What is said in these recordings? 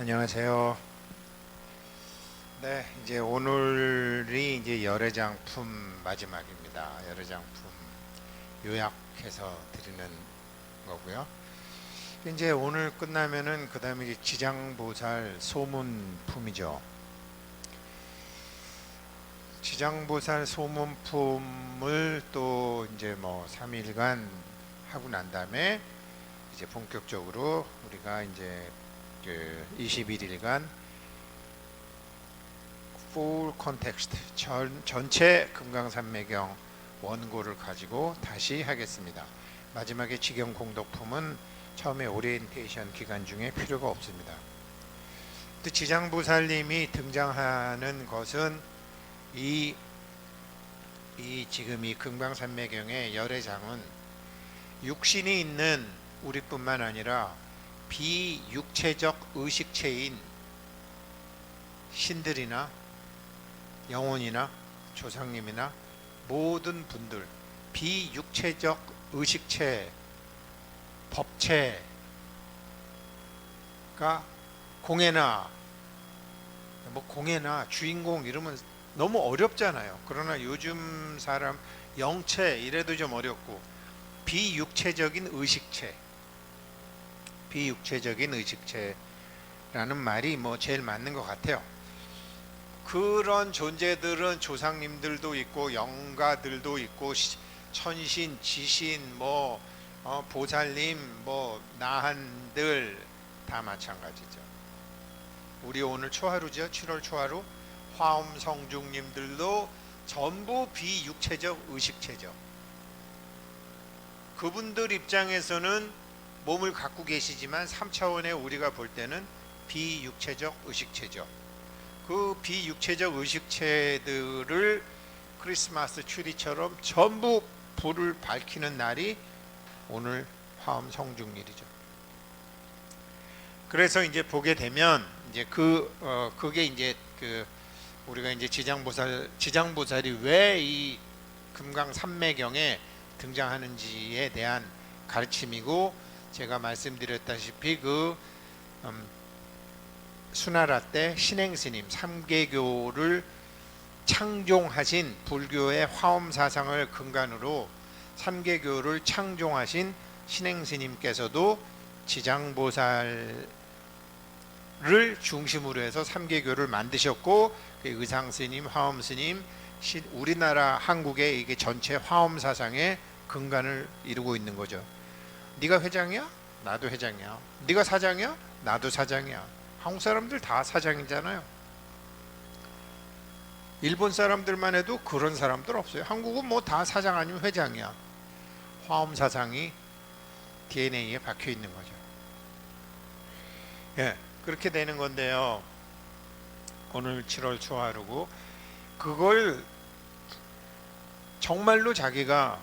안녕하세요. 네, 이제 오늘이 이제 열애장품 마지막입니다. 열애장품 요약해서 드리는 거고요. 이제 오늘 끝나면은 그 다음에 이제 지장보살 소문품이죠. 지장보살 소문품을 또 이제 뭐 3일간 하고 난 다음에 이제 본격적으로 우리가 이제 그 21일간 full context 전체 금강산매경 원고를 가지고 다시 하겠습니다. 마지막에 직영 공덕품은 처음에 오리엔테이션 기간 중에 필요가 없습니다. 또 지장보살님이 등장하는 것은 이 지금 이 금강산매경의 열애장은 육신이 있는 우리뿐만 아니라 비육체적 의식체인 신들이나 영혼이나 조상님이나 모든 분들, 비육체적 의식체, 법체가 공예나 공예나 주인공 이러면 너무 어렵잖아요. 그러나 요즘 사람 영체 이래도 좀 어렵고 비육체적인 의식체, 비육체적인 의식체라는 말이 뭐 제일 맞는 것 같아요. 그런 존재들은 조상님들도 있고 영가들도 있고 천신, 지신, 보살님, 나한들 다 마찬가지죠. 우리 오늘 초하루죠. 7월 초하루 화엄성중님들도 전부 비육체적 의식체죠. 그분들 입장에서는 몸을 갖고 계시지만 3차원의 우리가 볼 때는 비육체적 의식체죠. 그 비육체적 의식체들을 크리스마스 추리처럼 전부 불을 밝히는 날이 오늘 화엄 성중일이죠. 그래서 이제 보게 되면 이제 그게 이제 우리가 이제 지장보살이 왜 이 금강 산매경에 등장하는지에 대한 가르침이고, 제가 말씀드렸다시피 수나라 때 신행스님 3개교를 창종하신 불교의 화엄사상을 근간으로 3개교를 창종하신 신행스님께서도 지장보살을 중심으로 해서 3개교를 만드셨고, 의상스님, 화엄스님, 우리나라 한국의 이게 전체 화엄사상의 근간을 이루고 있는 거죠. 네가 회장이야? 나도 회장이야. 네가 사장이야? 나도 사장이야. 한국 사람들 다 사장이잖아요. 일본 사람들만 해도 그런 사람들 없어요. 한국은 뭐 다 사장 아니면 회장이야. 화엄 사상이 DNA에 박혀 있는 거죠. 예, 그렇게 되는 건데요. 오늘 7월 초하루고 그걸 정말로 자기가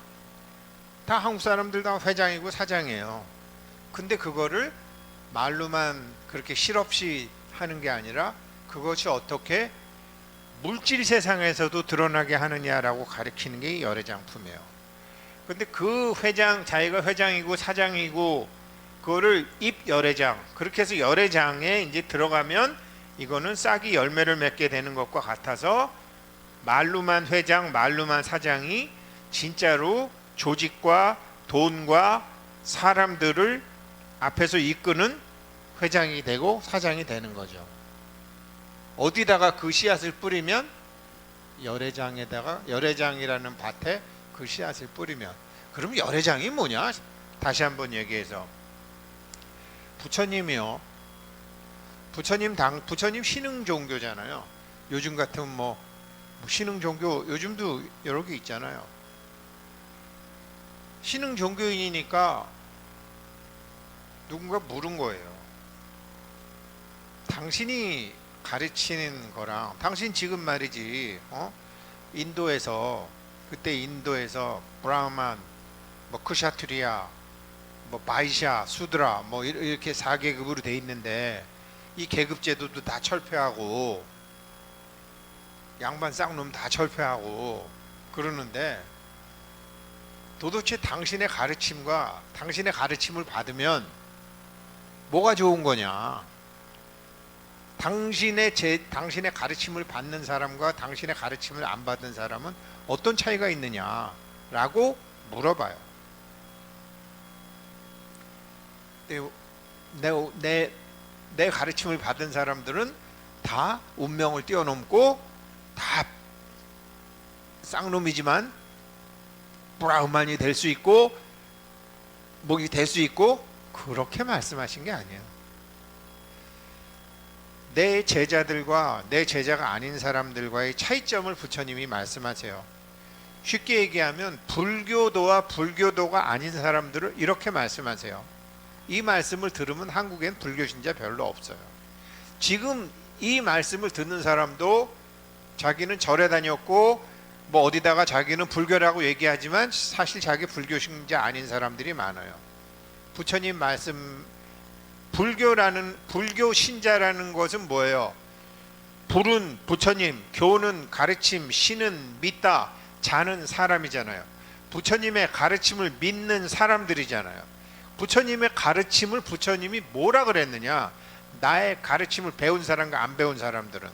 다 한국 사람들 다 회장이고 사장이에요. 근데 그거를 말로만 그렇게 실없이 하는 게 아니라 그것이 어떻게 물질 세상에서도 드러나게 하느냐라고 가르치는 게 열애장품이에요. 근데 그 자기가 회장이고 사장이고 그거를 입열애장, 그렇게 해서 열애장에 이제 들어가면 이거는 싹이 열매를 맺게 되는 것과 같아서 말로만 회장, 말로만 사장이 진짜로 조직과 돈과 사람들을 앞에서 이끄는 회장이 되고 사장이 되는 거죠. 어디다가 그 씨앗을 뿌리면 열애장이라는 밭에 그 씨앗을 뿌리면, 그럼 열애장이 뭐냐? 다시 한번 얘기해서 부처님이요. 부처님 신흥 종교잖아요. 요즘 같은 신흥 종교 요즘도 여러 개 있잖아요. 신흥 종교인이니까 누군가 물은 거예요. 당신이 가르치는 거랑, 당신 지금 말이지, 인도에서 브라흐만, 크샤트리아, 바이샤, 수드라 이렇게 4계급으로 돼 있는데 이 계급 제도도 다 철폐하고 양반 쌍놈 다 철폐하고 그러는데, 도대체 당신의 가르침을 받으면 뭐가 좋은 거냐? 당신의 가르침을 받는 사람과 당신의 가르침을 안 받은 사람은 어떤 차이가 있느냐라고 물어봐요. 내 가르침을 받은 사람들은 다 운명을 뛰어넘고 다 쌍놈이지만 브라우만이 될 수 있고 목이 될 수 있고, 그렇게 말씀하신 게 아니에요. 내 제자들과 내 제자가 아닌 사람들과의 차이점을 부처님이 말씀하세요. 쉽게 얘기하면 불교도와 불교도가 아닌 사람들을 이렇게 말씀하세요. 이 말씀을 들으면 한국엔 불교 신자 별로 없어요. 지금 이 말씀을 듣는 사람도 자기는 절에 다녔고 뭐 어디다가 자기는 불교라고 얘기하지만 사실 자기 불교 신자 아닌 사람들이 많아요. 부처님 말씀, 불교 신자라는 것은 뭐예요? 불은 부처님, 교는 가르침, 신은 믿다, 자는 사람이잖아요. 부처님의 가르침을 믿는 사람들이잖아요. 부처님의 가르침을 부처님이 뭐라 그랬느냐? 나의 가르침을 배운 사람과 안 배운 사람들은,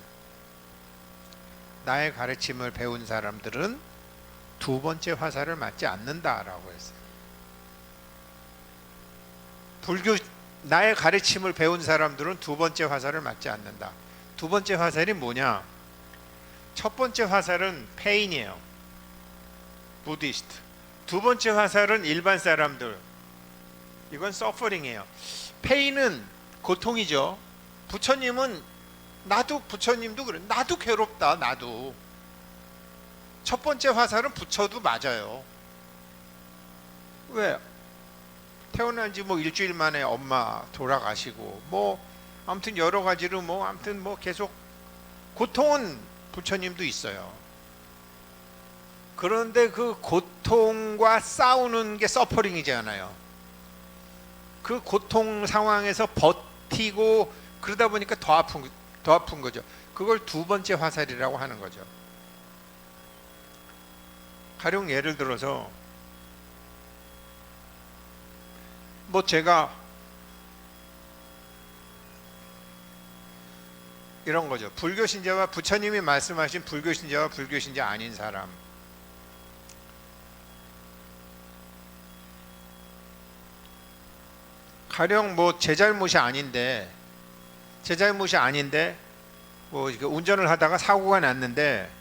나의 가르침을 배운 사람들은 두 번째 화살을 맞지 않는다라고 했어요. 나의 가르침을 배운 사람들은 두 번째 화살을 맞지 않는다. 두 번째 화살이 뭐냐? 첫 번째 화살은 페인이에요. 부디스트. 두 번째 화살은 일반 사람들. 이건 서퍼링이에요. 페인은 고통이죠. 부처님은 부처님도 그래. 나도 괴롭다. 나도. 첫 번째 화살은 부처도 맞아요. 왜? 태어난 지 뭐 일주일 만에 엄마 돌아가시고 뭐 아무튼 여러 가지로 뭐 아무튼 뭐 계속 고통은 부처님도 있어요. 그런데 그 고통과 싸우는 게 서퍼링이잖아요. 그 고통 상황에서 버티고 그러다 보니까 더 아픈 거죠. 그걸 두 번째 화살이라고 하는 거죠. 가령 예를 들어서 뭐 제가 이런 거죠. 불교 신자와 부처님이 말씀하신 불교 신자와 불교 신자 아닌 사람. 가령 뭐 제 잘못이 아닌데 뭐 운전을 하다가 사고가 났는데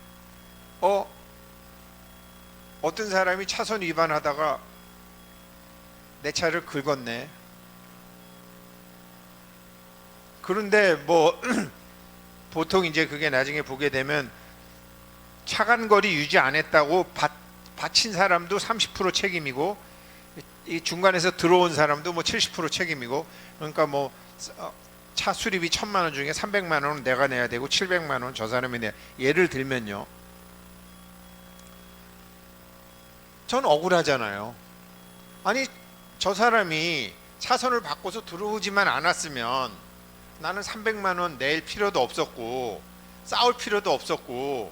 어떤 사람이 차선 위반하다가 내 차를 긁었네. 그런데 뭐 보통 이제 그게 나중에 보게 되면 차간거리 유지 안 했다고 받친 사람도 30% 책임이고 이 중간에서 들어온 사람도 뭐 70% 책임이고, 그러니까 뭐 차 수리비 1,000만 원 중에 300만 원은 내가 내야 되고 700만 원은 저 사람이 내야. 예를 들면요. 전 억울하잖아요. 아니 저 사람이 차선을 바꿔서 들어오지만 않았으면 나는 300만 원 낼 필요도 없었고 싸울 필요도 없었고,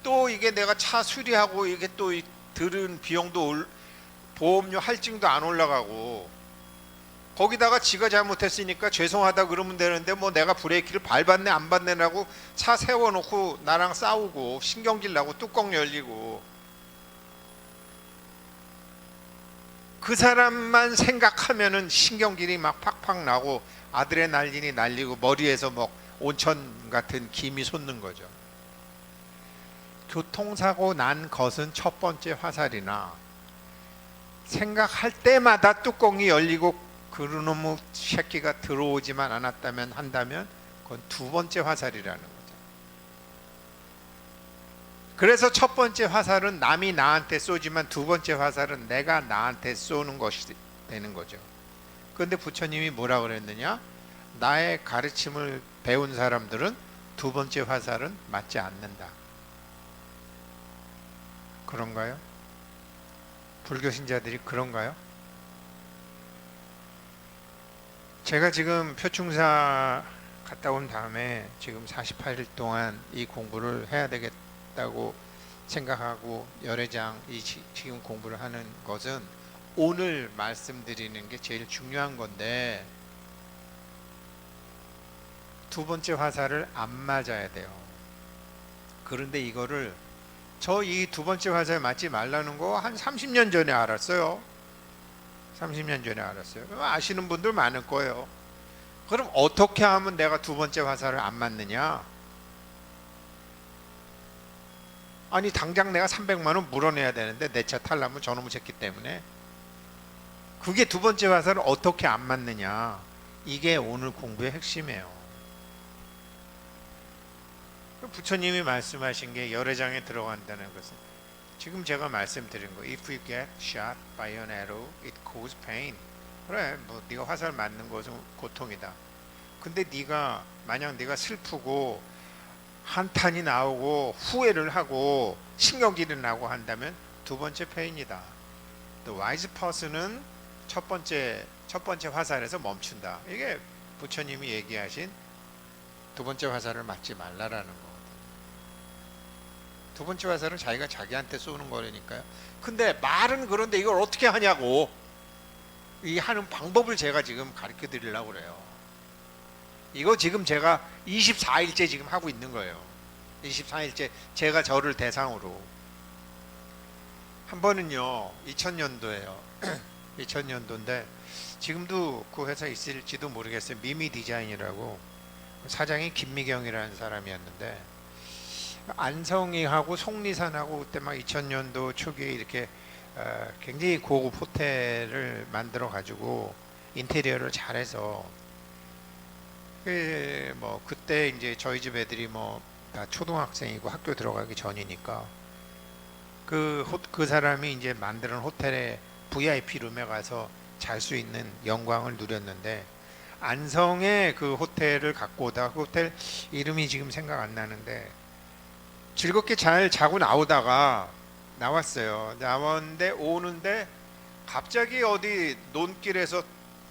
또 이게 내가 차 수리하고 이게 또 들은 비용도 보험료 할증도 안 올라가고, 거기다가 지가 잘못했으니까 죄송하다 그러면 되는데 뭐 내가 브레이크를 밟았네 안 밟네라고 차 세워놓고 나랑 싸우고 신경질 나고 뚜껑 열리고, 그 사람만 생각하면은 신경질이 막 팍팍 나고 아드레날린이 날리고 머리에서 막 온천 같은 김이 솟는 거죠. 교통사고 난 것은 첫 번째 화살이나 생각할 때마다 뚜껑이 열리고 그놈의 새끼가 들어오지만 않았다면 한다면 그건 두 번째 화살이라는 거죠. 그래서 첫 번째 화살은 남이 나한테 쏘지만 두 번째 화살은 내가 나한테 쏘는 것이 되는 거죠. 그런데 부처님이 뭐라 그랬느냐? 나의 가르침을 배운 사람들은 두 번째 화살은 맞지 않는다. 그런가요? 불교 신자들이 그런가요? 제가 지금 표충사 갔다 온 다음에 지금 48일 동안 이 공부를 해야 되겠다고 생각하고 열애장 지금 공부를 하는 것은 오늘 말씀드리는 게 제일 중요한 건데, 두 번째 화살을 안 맞아야 돼요. 그런데 이거를 저 이 두 번째 화살 맞지 말라는 거 한 30년 전에 알았어요. 30년 전에 알았어요. 아시는 분들 많을 거예요. 그럼 어떻게 하면 내가 두 번째 화살을 안 맞느냐? 아니 당장 내가 300만 원 물어내야 되는데 내 차 탈라면 저놈의 새끼 때문에. 그게 두 번째 화살을 어떻게 안 맞느냐? 이게 오늘 공부의 핵심이에요. 부처님이 말씀하신 게 열애장에 들어간다는 것은 지금 제가 말씀드린 거, if you get shot by an arrow, it causes pain. 그래, 뭐 네가 화살 맞는 것은 고통이다. 근데 네가 만약 네가 슬프고 한탄이 나오고 후회를 하고 신경질이 나고 한다면 두 번째 페인이다. The wise person은 첫 번째 화살에서 멈춘다. 이게 부처님이 얘기하신 두 번째 화살을 맞지 말라라는 거. 두 번째 화살은 자기가 자기한테 쏘는 거라니까요. 근데 말은 그런데 이걸 어떻게 하냐고. 이 하는 방법을 제가 지금 가르쳐 드리려고 그래요. 이거 지금 제가 24일째 지금 하고 있는 거예요. 24일째 제가 저를 대상으로. 한 번은요 2000년도에요 2000년도인데 지금도 그 회사 있을지도 모르겠어요. 미미 디자인이라고, 사장이 김미경이라는 사람이었는데 안성이하고 속리산하고 그때 막 2000년도 초기에 이렇게 굉장히 고급 호텔을 만들어 가지고 인테리어를 잘해서 뭐 그때 이제 저희 집 애들이 뭐 다 초등학생이고 학교 들어가기 전이니까 그 사람이 이제 만드는 호텔에 VIP 룸에 가서 잘 수 있는 영광을 누렸는데, 안성에 그 호텔을 갖고 오다가 그 호텔 이름이 지금 생각 안 나는데 즐겁게 잘 자고 나왔어요. 나왔는데 오는데 갑자기 어디 논길에서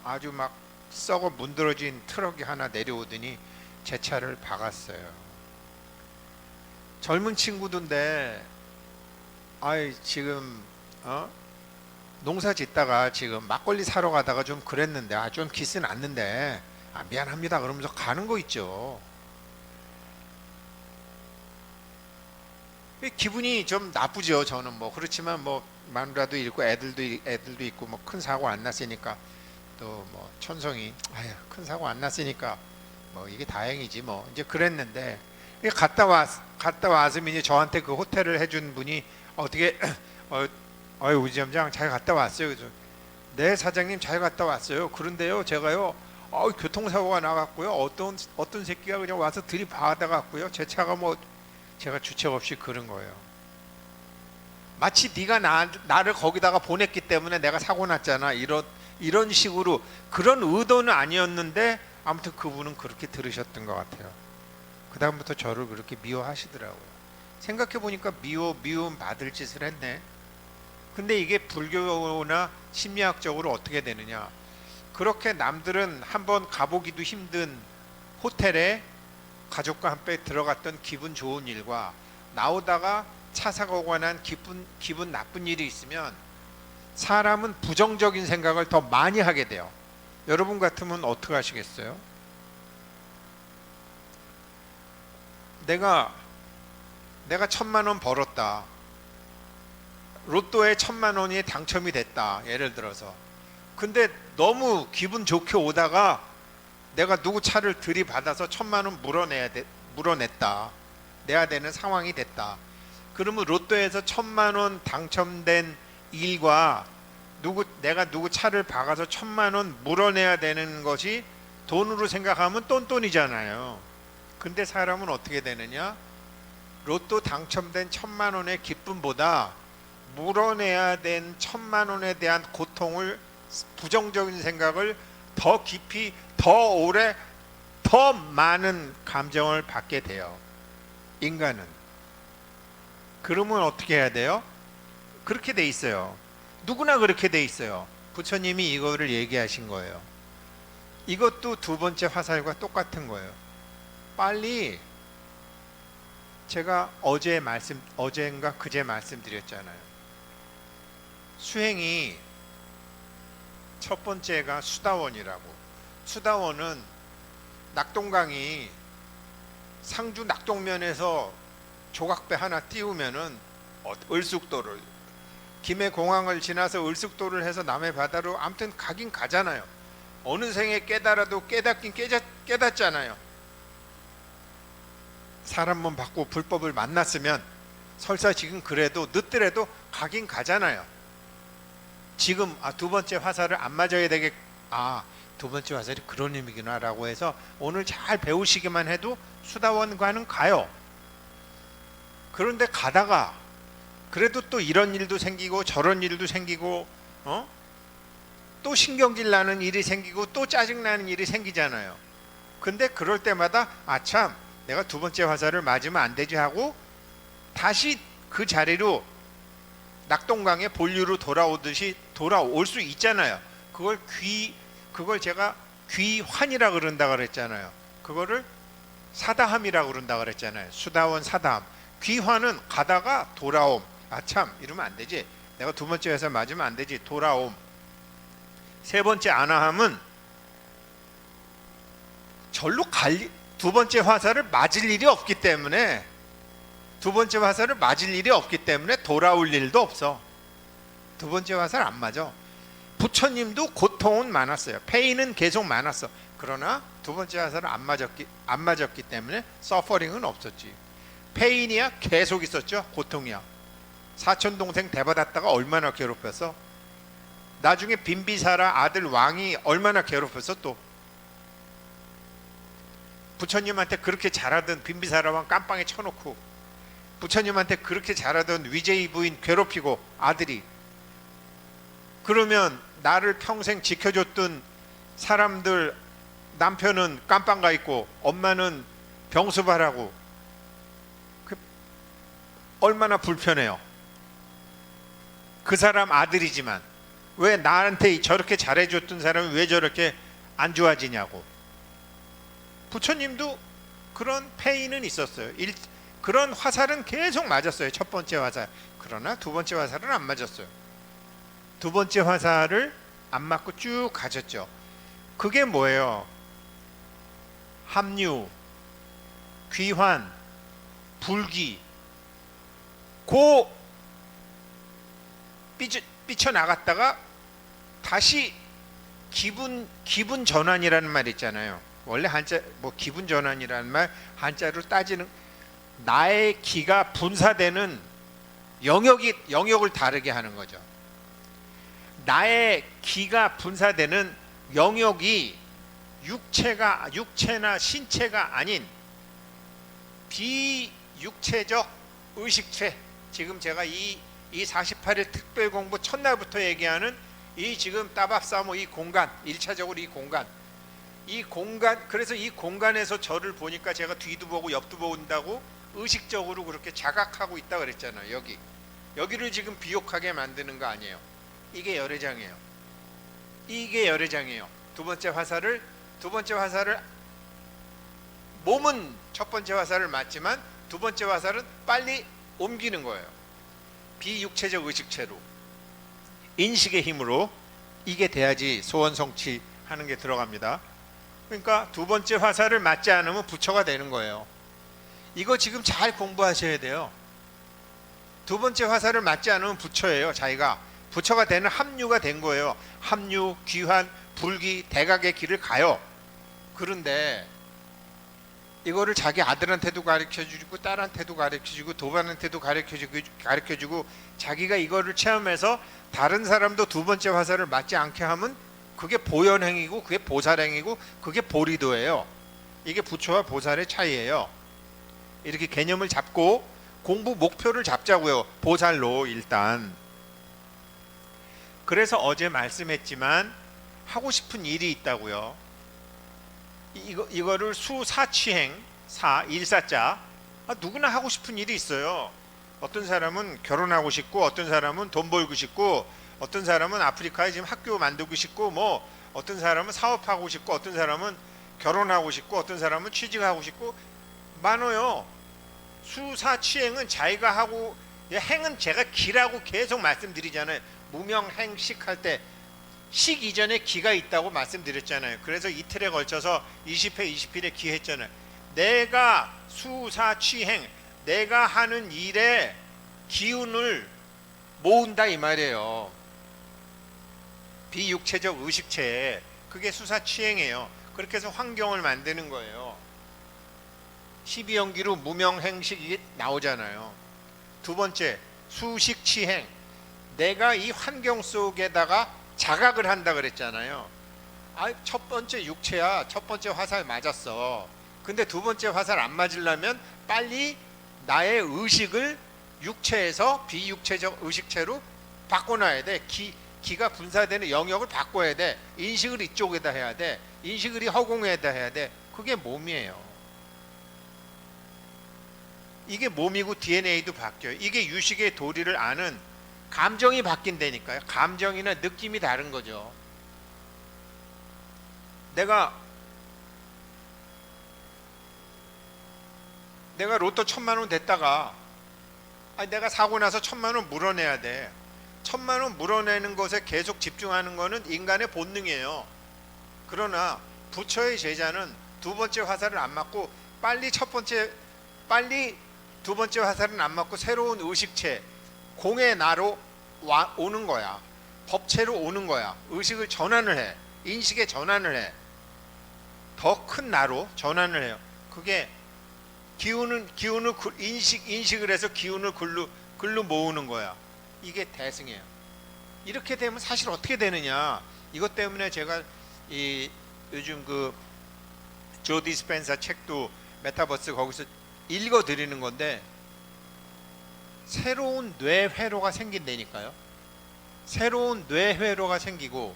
아주 막 썩어 문드러진 트럭이 하나 내려오더니 제 차를 박았어요. 젊은 친구던데 아이 지금 농사 짓다가 지금 막걸리 사러 가다가 좀 그랬는데 좀 기스 났는데 미안합니다 그러면서 가는 거 있죠. 기분이 좀 나쁘죠. 저는 뭐 그렇지만 뭐 마누라도 있고 애들도 있고 뭐 큰 사고 안 났으니까 또 뭐 천성이 아유 큰 사고 안 났으니까 뭐 이게 다행이지 뭐 이제 그랬는데, 갔다 와서 이제 저한테 그 호텔을 해준 분이 어떻게 우리 점장 잘 갔다 왔어요. 그래서 네 사장님 잘 갔다 왔어요. 그런데요 제가요 교통사고가 나갔고요. 어떤 새끼가 그냥 와서 들이박아 갔고요. 제 차가 뭐 제가 주책 없이 그런 거예요. 마치 네가 나를 거기다가 보냈기 때문에 내가 사고 났잖아. 이런 식으로, 그런 의도는 아니었는데 아무튼 그분은 그렇게 들으셨던 것 같아요. 그 다음부터 저를 그렇게 미워하시더라고요. 생각해보니까 미움 받을 짓을 했네. 근데 이게 불교나 심리학적으로 어떻게 되느냐, 그렇게 남들은 한번 가보기도 힘든 호텔에 가족과 함께 들어갔던 기분 좋은 일과 나오다가 차 사고가 난 기분 나쁜 일이 있으면 사람은 부정적인 생각을 더 많이 하게 돼요. 여러분 같으면 어떻게 하시겠어요? 내가 1000만 원 벌었다. 로또에 1000만 원이 당첨이 됐다. 예를 들어서. 근데 너무 기분 좋게 오다가 내가 누구 차를 들이받아서 1000만 원 물어냈다. 내야 되는 상황이 됐다. 그러면 로또에서 1000만 원 당첨된 일과 내가 누구 차를 박아서 1000만 원 물어내야 되는 것이 돈으로 생각하면 똔똔이잖아요. 근데 사람은 어떻게 되느냐? 로또 당첨된 1000만 원의 기쁨보다 물어내야 된 1000만 원에 대한 고통을, 부정적인 생각을 더 깊이, 더 오래, 더 많은 감정을 받게 돼요. 인간은. 그러면 어떻게 해야 돼요? 그렇게 돼 있어요. 누구나 그렇게 돼 있어요. 부처님이 이거를 얘기하신 거예요. 이것도 두 번째 화살과 똑같은 거예요. 빨리, 제가 어제인가 그제 말씀드렸잖아요. 수행이 첫 번째가 수다원이라고. 수다원은 낙동강이 상주 낙동면에서 조각배 하나 띄우면은 을숙도를 김해공항을 지나서 을숙도를 해서 남해 바다로 아무튼 가긴 가잖아요. 어느 생에 깨달아도 깨닫긴 깨닫잖아요. 사람 몸 받고 불법을 만났으면 설사 지금 그래도 늦더라도 가긴 가잖아요. 지금 두 번째 화살을 안 맞아야 되겠 두 번째 화살이 그런 의미구나 라고 해서 오늘 잘 배우시기만 해도 수다원과는 가요. 그런데 가다가 그래도 또 이런 일도 생기고 저런 일도 생기고 또 신경질 나는 일이 생기고 또 짜증 나는 일이 생기잖아요. 근데 그럴 때마다 참 내가 두 번째 화살을 맞으면 안 되지 하고 다시 그 자리로 낙동강의 본류로 돌아오듯이 돌아올 수 있잖아요. 그걸 제가 귀환이라 그런다 그랬잖아요. 그거를 사다함이라고 그런다 그랬잖아요. 수다원 사다함. 귀환은 가다가 돌아옴. 참 이러면 안 되지. 내가 두 번째 화살 맞으면 안 되지. 돌아옴. 세 번째 아나함은 절로 두 번째 화살을 맞을 일이 없기 때문에 돌아올 일도 없어. 두 번째 화살 안 맞아. 부처님도 고통은 많았어요. 페인은 계속 많았어. 그러나 두 번째 화살을 안 맞았기 때문에 서퍼링은 없었지. 페인이야 계속 있었죠. 고통이야. 사촌 동생 대받았다가 얼마나 괴롭혔어. 나중에 빈비사라 아들 왕이 얼마나 괴롭혔어. 또 부처님한테 그렇게 잘하던 빈비사라 왕 깜빵에 쳐놓고 부처님한테 그렇게 잘하던 위제이 부인 괴롭히고 아들이, 그러면 나를 평생 지켜줬던 사람들 남편은 깜빵 가 있고 엄마는 병수발하고 얼마나 불편해요. 그 사람 아들이지만 왜 나한테 저렇게 잘해줬던 사람이 왜 저렇게 안 좋아지냐고. 부처님도 그런 페인은 있었어요. 그런 화살은 계속 맞았어요. 첫 번째 화살. 그러나 두 번째 화살은 안 맞았어요. 두 번째 화살을 안 맞고 쭉 가셨죠. 그게 뭐예요? 합류, 귀환, 불기. 삐쳐나갔다가 다시 기분 전환이라는 말 있잖아요. 원래 한자 기분 전환이라는 말 한자로 따지는 나의 기가 분사되는 영역을 다르게 하는 거죠. 나의 기가 분사되는 영역이 육체나 신체가 아닌 비육체적 의식체, 지금 제가 이 48일 특별공부 첫날부터 얘기하는 이 지금 따밥사모 이 공간, 1차적으로 이 공간, 그래서 이 공간에서 저를 보니까 제가 뒤도 보고 옆도 본다고 의식적으로 그렇게 자각하고 있다 그랬잖아요. 여기를 지금 비욕하게 만드는 거 아니에요. 이게 열애장이에요. 두 번째 화살을 몸은 첫 번째 화살을 맞지만 두 번째 화살은 빨리 옮기는 거예요. 비육체적 의식체로, 인식의 힘으로. 이게 돼야지 소원 성취하는 게 들어갑니다. 그러니까 두 번째 화살을 맞지 않으면 부처가 되는 거예요. 이거 지금 잘 공부하셔야 돼요. 두 번째 화살을 맞지 않으면 부처예요. 자기가 부처가 되는 합류가 된 거예요. 합류, 귀환, 불기, 대각의 길을 가요. 그런데 이거를 자기 아들한테도 가르쳐주고 딸한테도 가르쳐주고 도반한테도 가르쳐주고 자기가 이거를 체험해서 다른 사람도 두 번째 화살을 맞지 않게 하면 그게 보현행이고 그게 보살행이고 그게 보리도예요. 이게 부처와 보살의 차이예요. 이렇게 개념을 잡고 공부 목표를 잡자고요. 보살로 일단. 그래서 어제 말씀했지만 하고 싶은 일이 있다고요. 이거를 수사취행, 일사자, 누구나 하고 싶은 일이 있어요. 어떤 사람은 결혼하고 싶고, 어떤 사람은 돈 벌고 싶고, 어떤 사람은 아프리카에 지금 학교 만들고 싶고, 어떤 사람은 사업하고 싶고, 어떤 사람은 결혼하고 싶고, 어떤 사람은 취직하고 싶고, 많아요. 수사취행은 자기가 하고, 행은 제가 기라고 계속 말씀드리잖아요. 무명행식 할 때 식 이전에 기가 있다고 말씀드렸잖아요. 그래서 이틀에 걸쳐서 20회 20일에 기했잖아요. 내가 수사취행, 내가 하는 일에 기운을 모은다 이 말이에요. 비육체적 의식체, 그게 수사취행이에요. 그렇게 해서 환경을 만드는 거예요. 12연기로 무명행식이 나오잖아요. 두 번째, 수식취행, 내가 이 환경 속에다가 자각을 한다 그랬잖아요. 첫 번째 육체야, 첫 번째 화살 맞았어. 근데 두 번째 화살 안 맞으려면 빨리 나의 의식을 육체에서 비육체적 의식체로 바꿔놔야 돼. 기가 분사되는 영역을 바꿔야 돼. 인식을 이쪽에다 해야 돼. 인식을 이 허공에다 해야 돼. 그게 몸이에요. 이게 몸이고 DNA도 바뀌어요. 이게 유식의 도리를 아는 감정이 바뀐다니까요. 감정이나 느낌이 다른 거죠. 내가 로또 1,000만 원 됐다가 내가 사고 나서 1,000만 원 물어내야 돼. 1,000만 원 물어내는 것에 계속 집중하는 것은 인간의 본능이에요. 그러나 부처의 제자는 두 번째 화살을 안 맞고 빨리 두 번째 화살은 안 맞고 새로운 의식체, 공의 나로 오는 거야. 법체로 오는 거야. 의식을 전환을 해. 인식에 전환을 해. 더 큰 나로 전환을 해요. 그게 기운을 인식을 해서 기운을 글로 모으는 거야. 이게 대승이에요. 이렇게 되면 사실 어떻게 되느냐? 이것 때문에 제가 요즘 그 조 디스펜사 책도 메타버스 거기서 읽어 드리는 건데, 새로운 뇌회로가 생긴다니까요. 새로운 뇌회로가 생기고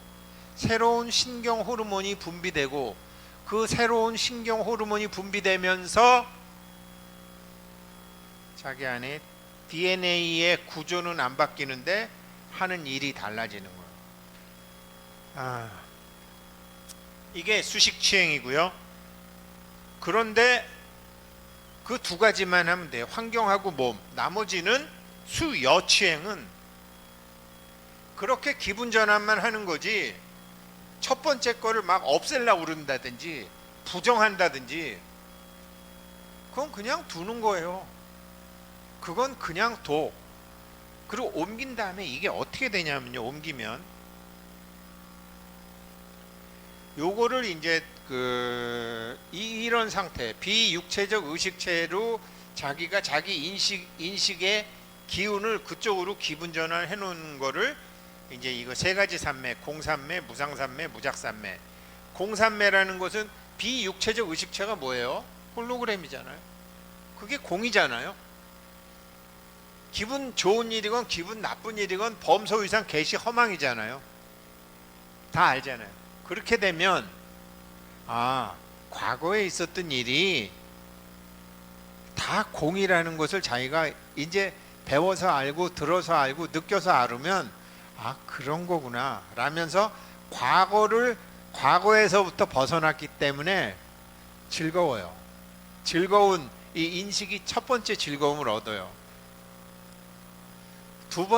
새로운 신경 호르몬이 분비되고, 그 새로운 신경 호르몬이 분비되면서 자기 안에 DNA의 구조는 안 바뀌는데 하는 일이 달라지는 거예요. 이게 수식취행이고요. 그런데 그 두 가지만 하면 돼요. 환경하고 몸. 나머지는 수여취행은 그렇게 기분 전환만 하는 거지, 첫 번째 거를 막 없애려고 그런다든지 부정한다든지, 그건 그냥 두는 거예요. 그건 그냥 둬. 그리고 옮긴 다음에 이게 어떻게 되냐면요, 옮기면 요거를 이제 이런 상태, 비육체적 의식체로 자기가 자기 인식의 기운을 그쪽으로 기분 전환을 해 놓은 거를 이제 이거 세 가지 산매, 공산매, 무상산매, 무작산매. 공산매라는 것은 비육체적 의식체가 뭐예요? 홀로그램이잖아요. 그게 공이잖아요. 기분 좋은 일이건 기분 나쁜 일이건 범소 이상 개시 허망이잖아요. 다 알잖아요. 그렇게 되면 과거에 있었던 일이 다 공이라는 것을 자기가 이제 배워서 알고 들어서 알고 느껴서 알으면 그런 거구나 라면서 과거에서부터 벗어났기 때문에 즐거워요. 즐거운 이 인식이 첫 번째 즐거움을 얻어요. 두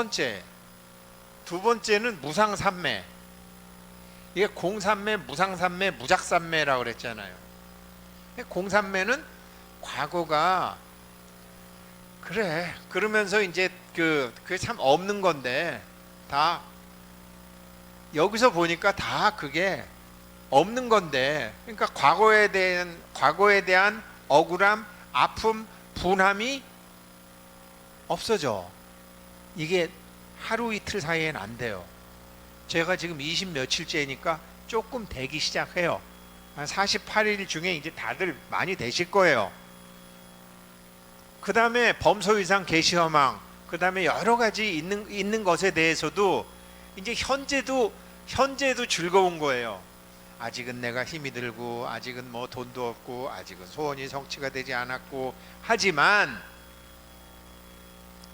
번째는 무상산매. 이게 공산매, 무상산매, 무작산매라고 그랬잖아요. 공산매는 과거가 그래 그러면서 이제 그게 참 없는 건데, 다 여기서 보니까 다 그게 없는 건데, 그러니까 과거에 대한 억울함, 아픔, 분함이 없어져. 이게 하루 이틀 사이엔 안 돼요. 제가 지금 20 며칠째니까 조금 되기 시작해요. 한 48일 중에 이제 다들 많이 되실 거예요. 그 다음에 범소 이상 개시허망, 그 다음에 여러 가지 있는 것에 대해서도 이제 현재도 즐거운 거예요. 아직은 내가 힘이 들고, 아직은 뭐 돈도 없고, 아직은 소원이 성취가 되지 않았고, 하지만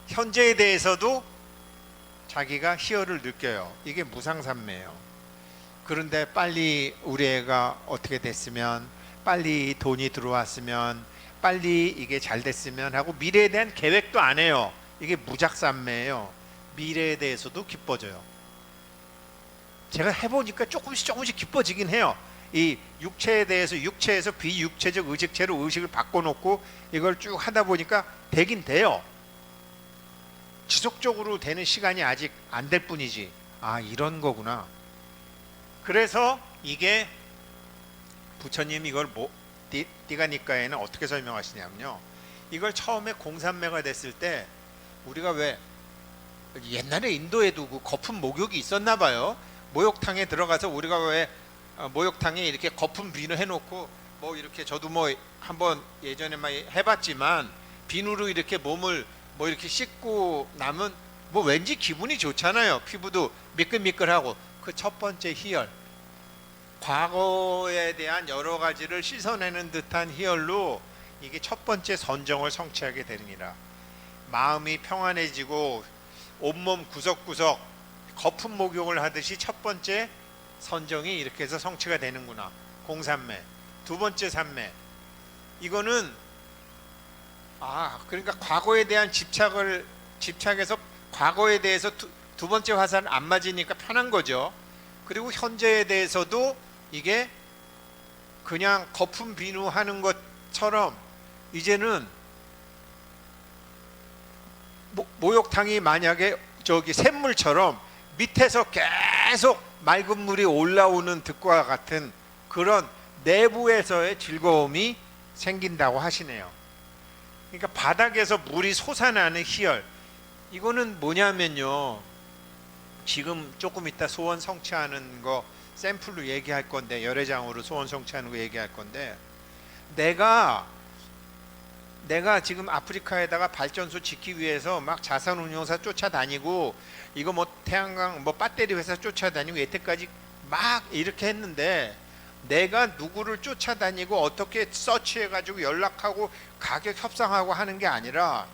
현재에 대해서도 자기가 희열을 느껴요. 이게 무상산매예요. 그런데 빨리 우리 애가 어떻게 됐으면, 빨리 돈이 들어왔으면, 빨리 이게 잘 됐으면 하고 미래에 대한 계획도 안 해요. 이게 무작산매예요. 미래에 대해서도 기뻐져요. 제가 해보니까 조금씩 기뻐지긴 해요. 이 육체에 대해서 육체에서 비육체적 의식체로 의식을 바꿔놓고 이걸 쭉 하다 보니까 되긴 돼요. 지속적으로 되는 시간이 아직 안 될 뿐이지. 아, 이런 거구나. 그래서 이게 부처님 이걸 띠가니까에는 어떻게 설명하시냐면요, 이걸 처음에 공산매가 됐을 때 우리가 왜 옛날에 인도에도 그 거품 목욕이 있었나 봐요. 목욕탕에 들어가서 우리가 왜 목욕탕에 이렇게 거품 비누 해놓고 뭐 이렇게, 저도 뭐 한번 예전에 막 해봤지만 비누로 이렇게 몸을 뭐 이렇게 씻고 나면 뭐 왠지 기분이 좋잖아요. 피부도 미끌미끌하고. 그 첫 번째 희열, 과거에 대한 여러 가지를 씻어내는 듯한 희열로 이게 첫 번째 선정을 성취하게 되느니라. 마음이 평안해지고 온몸 구석구석 거품 목욕을 하듯이 첫 번째 선정이 이렇게 해서 성취가 되는구나. 공산매. 두 번째 산매, 이거는 그러니까 과거에 대한 집착해서 과거에 대해서 두 번째 화살은 안 맞으니까 편한 거죠. 그리고 현재에 대해서도 이게 그냥 거품 비누 하는 것처럼 이제는 목욕탕이 만약에 저기 샘물처럼 밑에서 계속 맑은 물이 올라오는 듯과 같은 그런 내부에서의 즐거움이 생긴다고 하시네요. 그러니까 바닥에서 물이 솟아나는 희열, 이거는 뭐냐면요, 지금 조금 이따 소원 성취하는 거 샘플로 얘기할 건데, 열애장으로 소원 성취하는 거 얘기할 건데, 내가 지금 아프리카에다가 발전소 짓기 위해서 막 자산운용사 쫓아다니고 이거 뭐 태양광 뭐 배터리 회사 쫓아다니고 여태까지 막 이렇게 했는데, 내가 누구를 쫓아다니고 어떻게 서치해가지고 연락하고 가격 협상하고 하는 게 아니라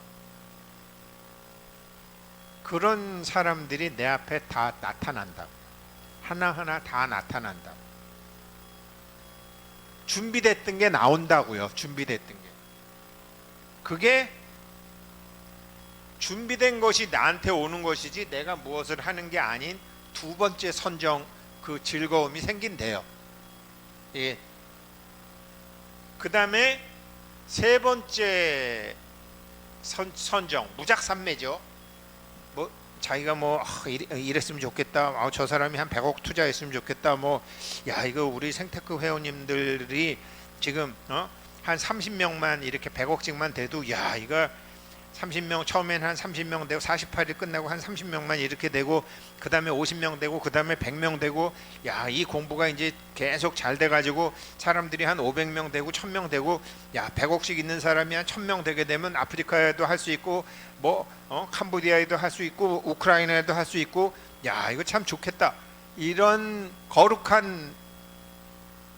그런 사람들이 내 앞에 다 나타난다. 하나하나 다 나타난다. 준비됐던 게 나온다고요. 준비됐던 게. 그게 준비된 것이 나한테 오는 것이지 내가 무엇을 하는 게 아닌 두 번째 선정, 그 즐거움이 생긴대요. 예. 그 다음에 세 번째 선정, 무작산매죠. 뭐 자기가 뭐 이랬으면 좋겠다, 저 사람이 한 100억 투자했으면 좋겠다, 뭐 야 이거 우리 생테크 회원님들이 지금 한 30명만 이렇게 100억씩만 돼도 야 이거 30명 처음엔 한 30명 되고 48일 끝나고 한 30명만 이렇게 되고 그 다음에 50명 되고 그 다음에 100명 되고, 야 이 공부가 이제 계속 잘 돼가지고 사람들이 한 500명 되고 1000명 되고, 야 100억씩 있는 사람이 한 1000명 되게 되면 아프리카에도 할 수 있고 뭐 캄보디아에도 할 수 있고 우크라이나에도 할 수 있고, 야 이거 참 좋겠다, 이런 거룩한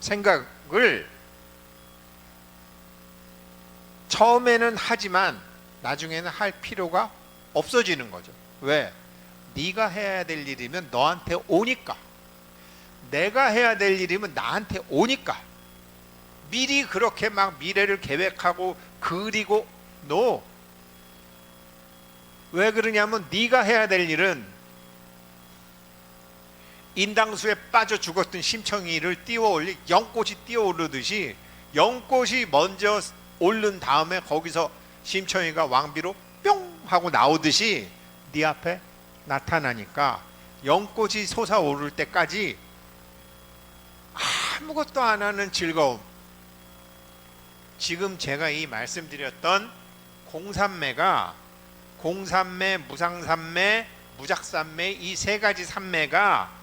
생각을 처음에는 하지만 나중에는 할 필요가 없어지는 거죠. 왜? 네가 해야 될 일이면 너한테 오니까, 내가 해야 될 일이면 나한테 오니까. 미리 그렇게 막 미래를 계획하고 그리고 왜 그러냐면 네가 해야 될 일은 인당수에 빠져 죽었던 심청이를 띄워올리 연꽃이 띄워오르듯이 연꽃이 먼저 오른 다음에 거기서 심청이가 왕비로 뿅 하고 나오듯이 네 앞에 나타나니까 연꽃이 솟아오를 때까지 아무것도 안 하는 즐거움. 지금 제가 이 말씀드렸던 공산매가 공산매, 무상산매, 무작산매, 이 세 가지 산매가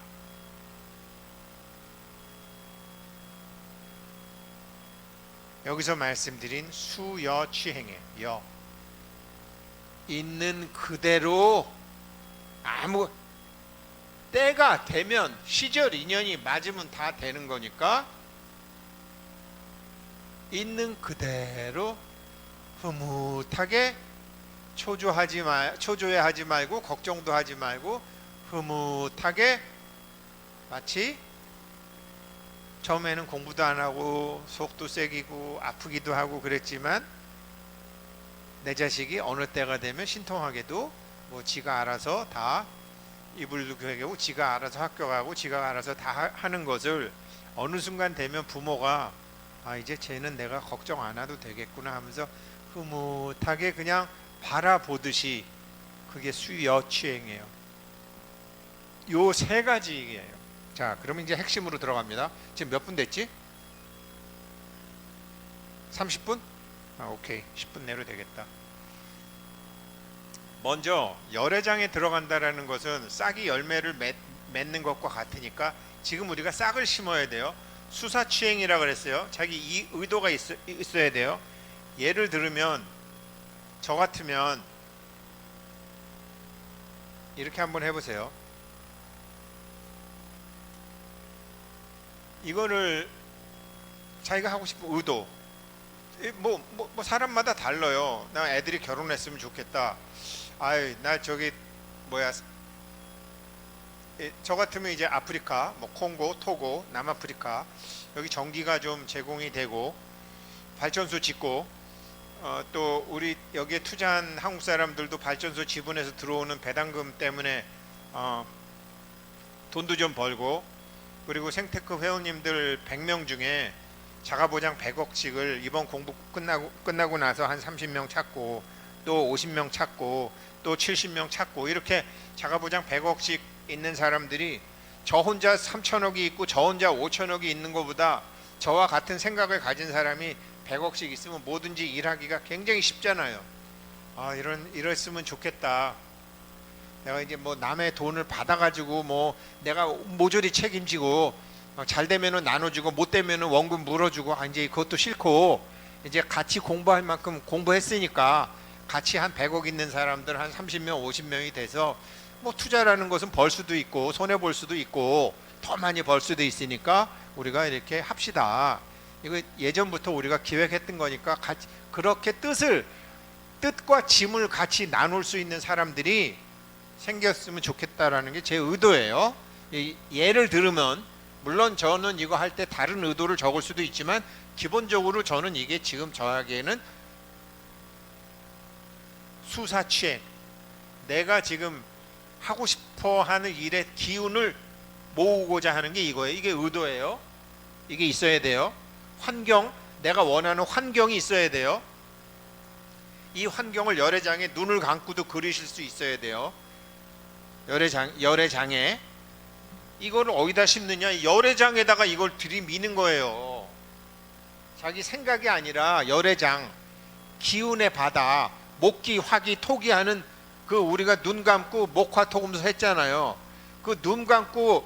여기서 말씀드린 수여취행에 여, 있는 그대로 아무 때가 되면 시절 인연이 맞으면 다 되는 거니까 있는 그대로 흐뭇하게 초조해하지 말고 걱정도 하지 말고 흐뭇하게, 마치 처음에는 공부도 안 하고 속도 세기고 아프기도 하고 그랬지만 내 자식이 어느 때가 되면 신통하게도 뭐 지가 알아서 다 이불도 개고 지가 알아서 학교 가고 지가 알아서 다 하는 것을 어느 순간 되면 부모가 이제 쟤는 내가 걱정 안 해도 되겠구나 하면서 흐뭇하게 그냥 바라보듯이, 그게 수여취행이에요. 요 세 가지예요. 자, 그러면 이제 핵심으로 들어갑니다. 지금 몇 분 됐지? 30분? 오케이. 10분 내로 되겠다. 먼저 열애장에 들어간다라는 것은 싹이 열매를 맺는 것과 같으니까 지금 우리가 싹을 심어야 돼요. 수사취행이라 그랬어요. 자기 이 의도가 있어야 돼요. 예를 들으면 저 같으면 이렇게 한번 해보세요. 이거를 자기가 하고 싶은 의도, 뭐 사람마다 달라요. 나 애들이 결혼했으면 좋겠다. 나 저기 뭐야, 저 같으면 이제 아프리카, 뭐 콩고, 토고, 남아프리카 여기 전기가 좀 제공이 되고 발전소 짓고, 또 우리 여기에 투자한 한국 사람들도 발전소 지분에서 들어오는 배당금 때문에 돈도 좀 벌고, 그리고 생테크 회원님들 100명 중에 자가보장 100억씩을 이번 공부 끝나고 나서 한 30명 찾고, 또 50명 찾고, 또 70명 찾고, 이렇게 자가보장 100억씩 있는 사람들이 저 혼자 3천억이 있고 저 혼자 5천억이 있는 것보다 저와 같은 생각을 가진 사람이 100억씩 있으면 뭐든지 일하기가 굉장히 쉽잖아요. 이랬으면 좋겠다. 내가 이제 뭐 남의 돈을 받아가지고 뭐 내가 모조리 책임지고 잘 되면은 나눠주고 못 되면은 원금 물어주고, 이제 그것도 싫고, 이제 같이 공부할 만큼 공부했으니까 같이 한 100억 있는 사람들 한 30명 50명이 돼서 뭐 투자라는 것은 벌 수도 있고 손해 볼 수도 있고 더 많이 벌 수도 있으니까 우리가 이렇게 합시다. 이거 예전부터 우리가 기획했던 거니까 같이 그렇게 뜻과 짐을 같이 나눌 수 있는 사람들이 생겼으면 좋겠다라는 게 제 의도예요. 예를 들으면 물론 저는 이거 할 때 다른 의도를 적을 수도 있지만 기본적으로 저는 이게 지금 저에게는 수사취행, 내가 지금 하고 싶어 하는 일의 기운을 모으고자 하는 게 이거예요. 이게 의도예요. 이게 있어야 돼요. 환경, 내가 원하는 환경이 있어야 돼요. 이 환경을 열애장에 눈을 감고도 그리실 수 있어야 돼요. 열애장에 이거를 어디다 심느냐, 열애장에다가 이걸 들이미는 거예요. 자기 생각이 아니라 열애장, 기운의 바다, 목기, 화기, 토기 하는 그 우리가 눈 감고 목화토금서 했잖아요. 그 눈 감고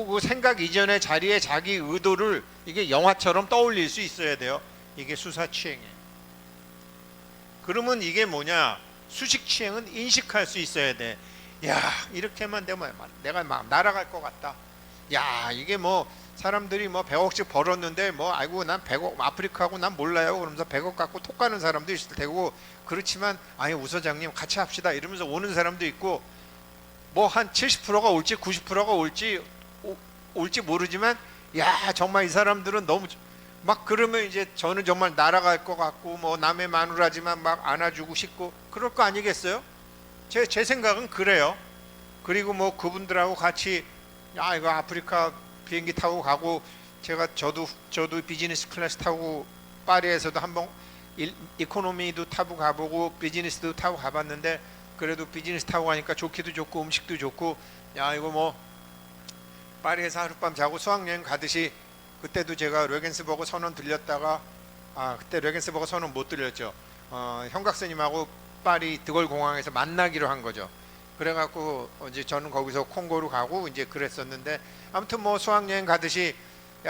그 생각 이전의 자리에 자기 의도를 이게 영화처럼 떠올릴 수 있어야 돼요. 이게 수사취행이에요. 그러면 이게 뭐냐, 수식취행은 인식할 수 있어야 돼. 야, 이렇게만 되면 내가 막 날아갈 것 같다. 야, 이게 뭐 사람들이 뭐 100억씩 벌었는데 뭐 아이고 난 100억 아프리카하고 난 몰라요. 그러면서 100억 갖고 톡 가는 사람도 있을 테고, 그렇지만 우서장님 같이 합시다 이러면서 오는 사람도 있고, 뭐 한 70%가 올지 90%가 올지 모르지만, 야 정말 이 사람들은 너무 막 그러면 이제 저는 정말 날아갈 것 같고, 뭐 남의 마누라지만 막 안아주고 싶고 그럴 거 아니겠어요? 제 생각은 그래요. 그리고 뭐 그분들하고 같이 이거 아프리카 비행기 타고 가고, 저도 비즈니스 클래스 타고 파리에서도 한번 이코노미도 타고 가보고 비즈니스도 타고 가봤는데, 그래도 비즈니스 타고 가니까 좋기도 좋고 음식도 좋고, 이거 뭐 파리에서 하룻밤 자고 수학여행 가듯이, 그때도 제가 레겐스버그 선원 들렸다가 그때 레겐스버그 선원 못 들렸죠. 형각스님하고 파리 드골 공항에서 만나기로 한 거죠. 그래갖고 이제 저는 거기서 콩고로 가고 이제 그랬었는데, 아무튼 뭐 수학여행 가듯이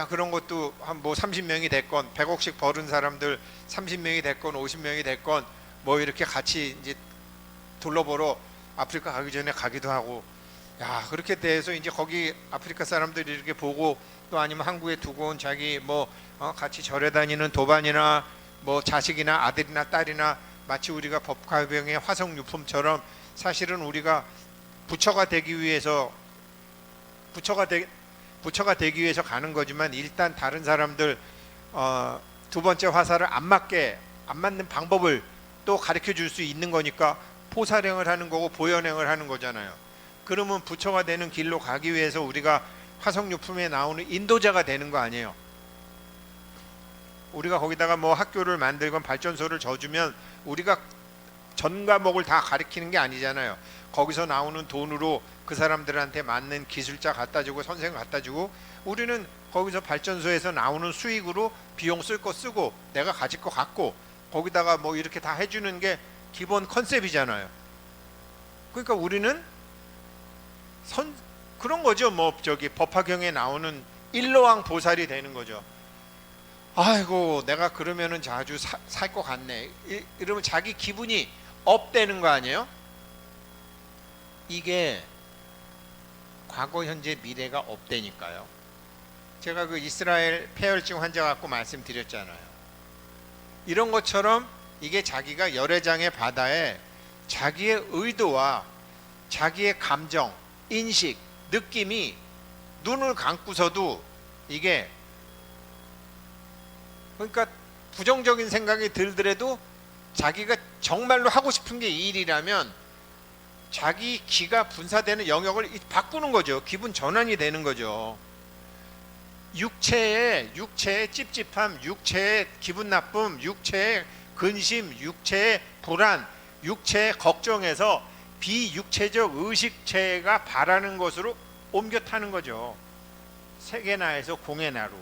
그런 것도 한 뭐 30명이 됐건 100억씩 벌은 사람들 30명이 됐건 50명이 됐건 뭐 이렇게 같이 이제 둘러보러 아프리카 가기 전에 가기도 하고, 그렇게 돼서 이제 거기 아프리카 사람들이 이렇게 보고, 또 아니면 한국에 두고 온 자기 뭐 같이 절에 다니는 도반이나 뭐 자식이나 아들이나 딸이나, 마치 우리가 법가병의 화석유품처럼 사실은 우리가 부처가 되기 위해서 가는 거지만, 일단 다른 사람들 두 번째 화살을 안 맞는 방법을 또 가르쳐 줄 수 있는 거니까 포사령을 하는 거고 보현행을 하는 거잖아요. 그러면 부처가 되는 길로 가기 위해서 우리가 화석유품에 나오는 인도자가 되는 거 아니에요. 우리가 거기다가 뭐 학교를 만들건 발전소를 져주면 우리가 전 과목을 다 가르치는 게 아니잖아요. 거기서 나오는 돈으로 그 사람들한테 맞는 기술자 갖다 주고 선생 갖다 주고, 우리는 거기서 발전소에서 나오는 수익으로 비용 쓸 거 쓰고 내가 가질 거 갖고 거기다가 뭐 이렇게 다 해주는 게 기본 컨셉이잖아요. 그러니까 우리는 그런 거죠. 뭐 저기 법화경에 나오는 일로왕 보살이 되는 거죠. 아이고 내가 그러면은 자주 살 것 같네. 이러면 자기 기분이 업되는 거 아니에요? 이게 과거, 현재, 미래가 업되니까요. 제가 그 이스라엘 폐혈증 환자 갖고 말씀드렸잖아요. 이런 것처럼 이게 자기가 열애장의 바다에 자기의 의도와 자기의 감정, 인식, 느낌이 눈을 감고서도 이게, 그러니까 부정적인 생각이 들더라도 자기가 정말로 하고 싶은 게 이 일이라면 자기 기가 분사되는 영역을 바꾸는 거죠. 기분 전환이 되는 거죠. 육체의 찝찝함, 육체의 기분 나쁨, 육체의 근심, 육체의 불안, 육체의 걱정에서 비육체적 의식체가 바라는 것으로 옮겨 타는 거죠. 세계나에서 공예나로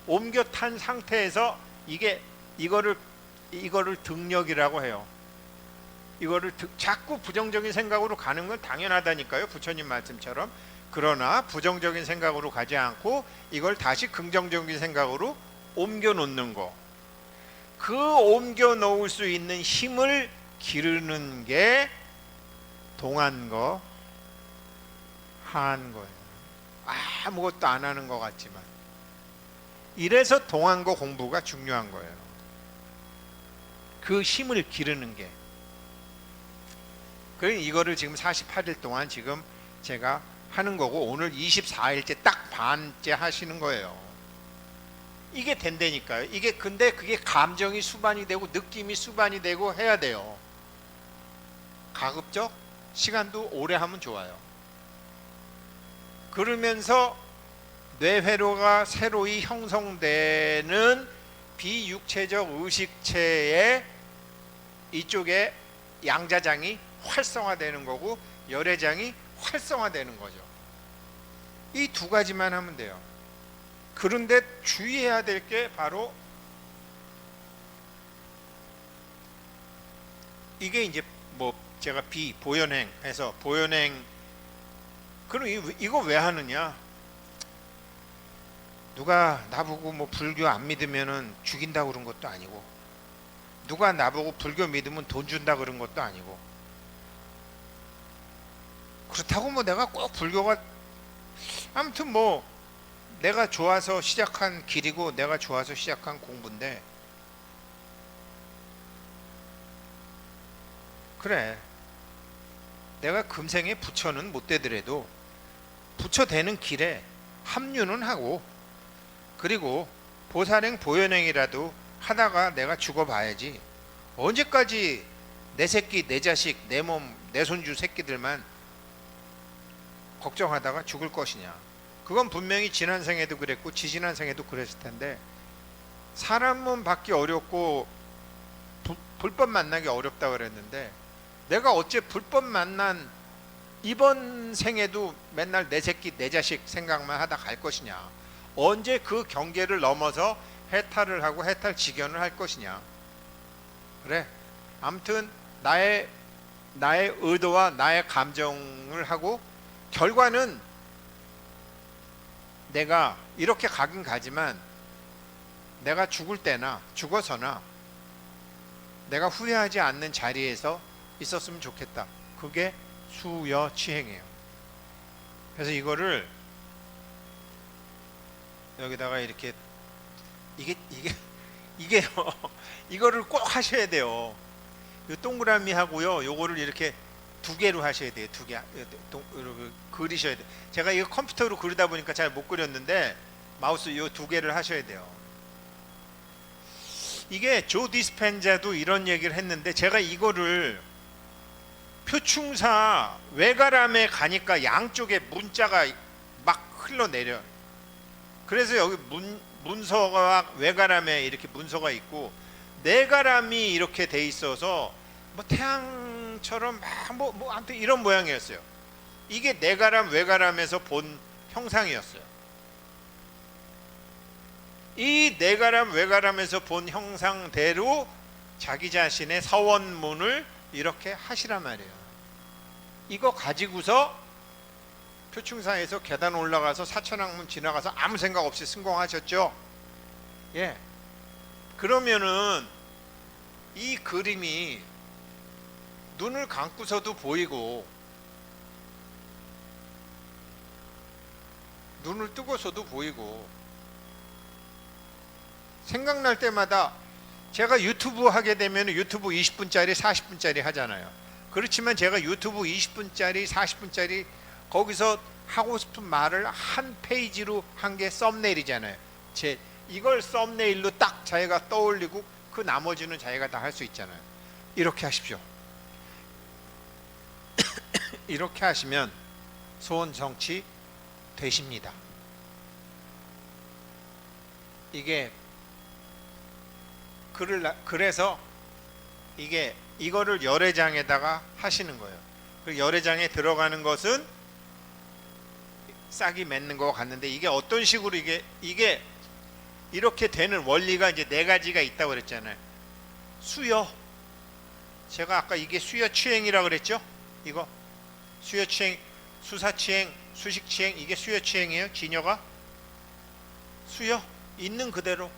옮겨 탄 상태에서 이거를 등력이라고 해요. 이거를 자꾸 부정적인 생각으로 가는 건 당연하다니까요. 부처님 말씀처럼. 그러나 부정적인 생각으로 가지 않고 이걸 다시 긍정적인 생각으로 옮겨 놓는 거. 그 옮겨 놓을 수 있는 힘을 기르는 게 동한 거, 한 거예요. 아무것도 안 하는 것 같지만. 이래서 동안거 공부가 중요한 거예요. 그 힘을 기르는 게. 그래서 이거를 지금 48일 동안 지금 제가 하는 거고, 오늘 24일째 딱 반째 하시는 거예요. 이게 된다니까요. 이게 근데 그게 감정이 수반이 되고 느낌이 수반이 되고 해야 돼요. 가급적 시간도 오래 하면 좋아요. 그러면서 뇌회로가 새로이 형성되는 비육체적 의식체의 이쪽에 양자장이 활성화되는 거고 열애장이 활성화되는 거죠. 이 두 가지만 하면 돼요. 그런데 주의해야 될 게 바로 이게 이제 뭐 제가 보현행 해서 보현행, 그럼 이거 왜 하느냐? 누가 나보고 뭐 불교 안 믿으면은 죽인다 그런 것도 아니고, 누가 나보고 불교 믿으면 돈 준다 그런 것도 아니고, 그렇다고 뭐 내가 꼭 불교가, 아무튼 뭐 내가 좋아서 시작한 길이고 내가 좋아서 시작한 공부인데, 그래 내가 금생에 부처는 못 되더라도 부처 되는 길에 합류는 하고, 그리고 보살행 보현행이라도 하다가 내가 죽어봐야지. 언제까지 내 새끼 내 자식 내 몸 내 손주 새끼들만 걱정하다가 죽을 것이냐. 그건 분명히 지난 생에도 그랬고 지지난 생에도 그랬을 텐데, 사람 몸 받기 어렵고 불법 만나기 어렵다 그랬는데, 내가 어째 불법 만난 이번 생에도 맨날 내 새끼 내 자식 생각만 하다 갈 것이냐. 언제 그 경계를 넘어서 해탈을 하고 해탈 직연을 할 것이냐. 그래 아무튼 나의 의도와 나의 감정을 하고, 결과는 내가 이렇게 가긴 가지만 내가 죽을 때나 죽어서나 내가 후회하지 않는 자리에서 있었으면 좋겠다. 그게 수여치행이에요. 그래서 이거를 여기다가 이렇게 이게요 이거를 꼭 하셔야 돼요. 이 동그라미 하고요, 요거를 이렇게 두 개로 하셔야 돼요. 두 개 그리셔야 돼요. 제가 이거 컴퓨터로 그리다 보니까 잘 못 그렸는데 마우스 이 두 개를 하셔야 돼요. 이게 조 디스펜자도 이런 얘기를 했는데, 제가 이거를 표충사 외가람에 가니까 양쪽에 문자가 막 흘러내려. 그래서 여기 문서가 외가람에 이렇게 문서가 있고 내가람이 이렇게 돼 있어서 뭐 태양처럼 뭐 아무튼 이런 모양이었어요. 이게 내가람 외가람에서 본 형상이었어요. 이 내가람 외가람에서 본 형상대로 자기 자신의 서원문을 이렇게 하시란 말이에요. 이거 가지고서 표충사에서 계단 올라가서 사천왕문 지나가서 아무 생각 없이 승공하셨죠. 예. 그러면은 이 그림이 눈을 감고서도 보이고 눈을 뜨고서도 보이고 생각날 때마다 제가 유튜브 하게 되면 유튜브 20분짜리 40분짜리 하잖아요. 그렇지만 제가 유튜브 20분짜리 40분짜리 거기서 하고 싶은 말을 한 페이지로 한 게 썸네일이잖아요. 이걸 썸네일로 딱 자기가 떠올리고 그 나머지는 자기가 다 할 수 있잖아요. 이렇게 하십시오. 이렇게 하시면 소원 성취 되십니다. 이게 그래서 이거를 열애장에다가 하시는 거예요. 그 열애장에 들어가는 것은 싹이 맺는 거 같는데 이게 어떤 식으로 이게 이렇게 되는 원리가 이제 네 가지가 있다고 그랬잖아요. 수여, 제가 아까 이게 수여취행이라고 그랬죠. 이거 수여취행, 수사취행, 수식취행, 이게 수여취행이에요. 진여가 수여 있는 그대로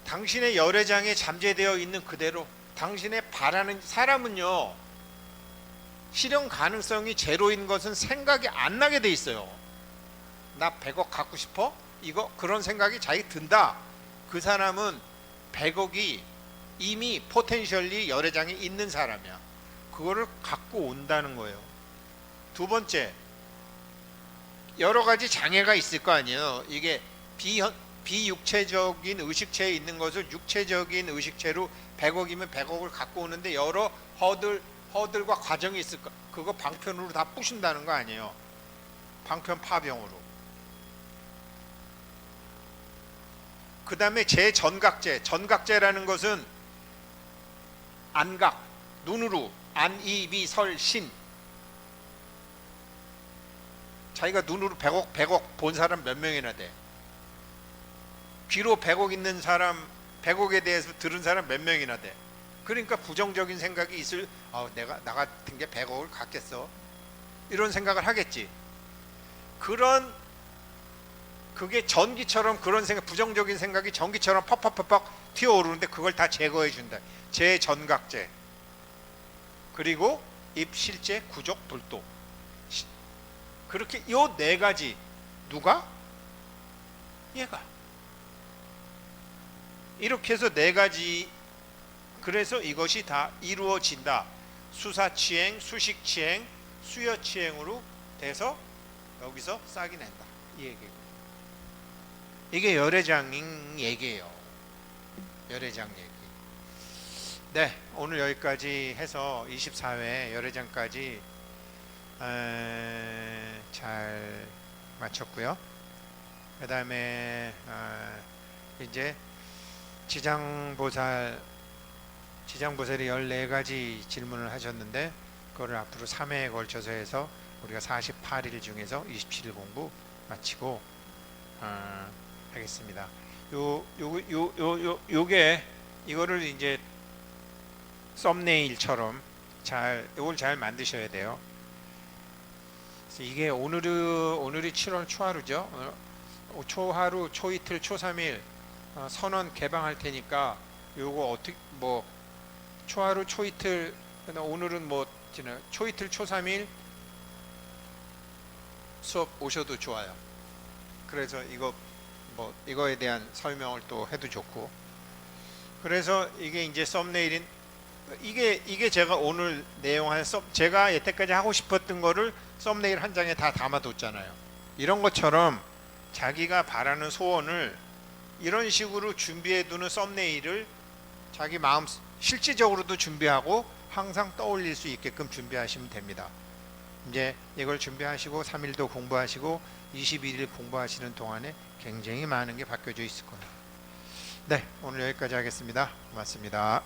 당신의 열애장에 잠재되어 있는 그대로 당신의 바라는 사람은요, 실현 가능성이 제로인 것은 생각이 안 나게 돼 있어요. 나 100억 갖고 싶어? 이거 그런 생각이 자기 든다. 그 사람은 100억이 이미 포텐셜리 열애장에 있는 사람이야. 그거를 갖고 온다는 거예요. 두 번째, 여러 가지 장애가 있을 거 아니에요. 이게 비육체적인 의식체에 있는 것을 육체적인 의식체로 100억이면 100억을 갖고 오는데 여러 허들과 과정이 있을 거. 그거 방편으로 다 부신다는 거 아니에요. 방편 파병으로. 그 다음에 전각제라는 것은 안각, 눈으로 안, 이, 비, 설, 신. 자기가 눈으로 100억 본 사람 몇 명이나 돼? 귀로 100억 있는 사람, 100억에 대해서 들은 사람 몇 명이나 돼? 그러니까 부정적인 생각이 있을, 내가 나 같은 게 100억을 갖겠어, 이런 생각을 하겠지. 그게 전기처럼 그런 생각, 부정적인 생각이 전기처럼 팍팍팍팍 튀어오르는데 그걸 다 제거해 준다. 제전각제. 그리고 입실제, 구족, 불도. 그렇게 요 네 가지. 누가? 얘가. 이렇게 해서 네 가지. 그래서 이것이 다 이루어진다. 수사치행, 수식치행, 수여치행으로 돼서 여기서 싹이 낸다. 이 얘기고. 이게 열애장 얘기예요. 열애장 얘기. 네, 오늘 여기까지 해서 24회 열애장까지 잘 마쳤고요. 그 다음에 이제 지장보살이 14가지 질문을 하셨는데 그거를 앞으로 3회에 걸쳐서 해서 우리가 48일 중에서 27일 공부 마치고 하겠습니다. 요게 이거를 이제 썸네일처럼 이걸 잘 만드셔야 돼요. 이게 오늘이 7월 초하루죠. 초하루, 초이틀, 초삼일 선언 개방할 테니까 요거 어떻게 초하루, 초이틀, 오늘은 초이틀, 초삼일 수업 오셔도 좋아요. 그래서 이거에 대한 설명을 또 해도 좋고. 그래서 이게 이제 썸네일인 이게 제가 오늘 내용한 제가 여태까지 하고 싶었던 거를 썸네일 한 장에 다 담아뒀잖아요. 이런 것처럼 자기가 바라는 소원을 이런 식으로 준비해두는 썸네일을 자기 마음 실질적으로도 준비하고 항상 떠올릴 수 있게끔 준비하시면 됩니다. 이제 이걸 준비하시고 3일도 공부하시고 21일 공부하시는 동안에 굉장히 많은 게 바뀌어져 있을 거예요. 네, 오늘 여기까지 하겠습니다. 고맙습니다.